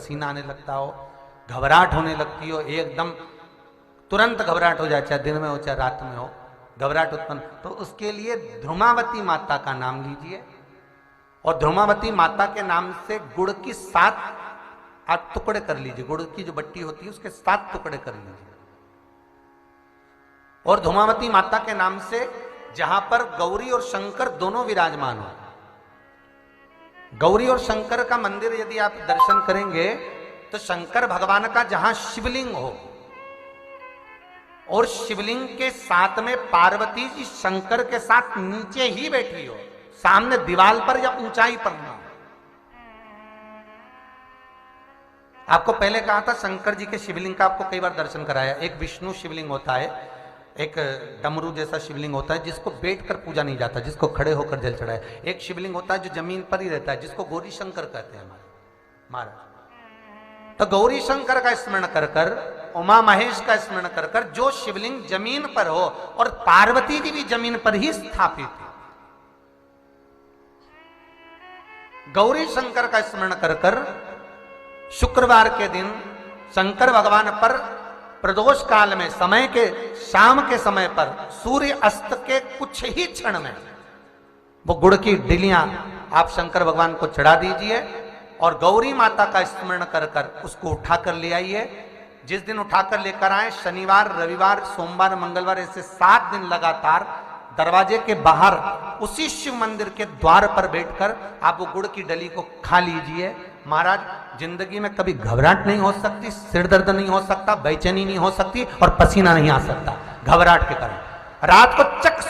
पसीना आने लगता हो, घबराहट होने लगती हो, एकदम तुरंत घबराहट हो जाए, चाहे दिन में हो चाहे रात में हो, घबराहट उत्पन्न, तो उसके लिए ध्रुमावती माता का नाम लीजिए और ध्रुमावती माता के नाम से गुड़ की 7 आप टुकड़े कर लीजिए। गुड़ की जो बट्टी होती है उसके 7 टुकड़े कर लीजिए और ध्रुमावती माता के नाम से जहां पर गौरी और शंकर दोनों विराजमान हो, गौरी और शंकर का मंदिर यदि आप दर्शन करेंगे तो शंकर भगवान का जहां शिवलिंग हो और शिवलिंग के साथ में पार्वती जी शंकर के साथ नीचे ही बैठी हो, सामने दीवार पर या ऊंचाई पर ना। आपको पहले कहा था शंकर जी के शिवलिंग का आपको कई बार दर्शन कराया। एक विष्णु शिवलिंग होता है, एक डमरू जैसा शिवलिंग होता है जिसको बैठकर पूजा नहीं जाता, जिसको खड़े होकर जल चढ़ाए। एक शिवलिंग होता है जो जमीन पर ही रहता है, जिसको गौरी शंकर कहते हैं हमारे महाराज। तो गौरी शंकर का स्मरण कर कर, उमा महेश का स्मरण कर कर, जो शिवलिंग जमीन पर हो और पार्वती जी भी जमीन पर ही स्थापित है, गौरी शंकर का स्मरण कर कर शुक्रवार के दिन शंकर भगवान पर प्रदोष काल में समय के शाम के समय पर सूर्य अस्त के कुछ ही क्षण में वो गुड़ की डिलियां आप शंकर भगवान को चढ़ा दीजिए और गौरी माता का स्मरण कर कर उसको उठाकर ले आइए। जिस दिन उठाकर लेकर आए, शनिवार, रविवार, सोमवार, मंगलवार, ऐसे 7 दिन लगातार दरवाजे के बाहर उसी शिव मंदिर के द्वार पर बैठकर आप वो गुड़ की डली को खा लीजिए। महाराज, जिंदगी में कभी घबराहट नहीं हो सकती, सिर दर्द नहीं हो सकता, बेचैनी नहीं हो सकती और पसीना नहीं आ सकता घबराहट के कारण। रात को चक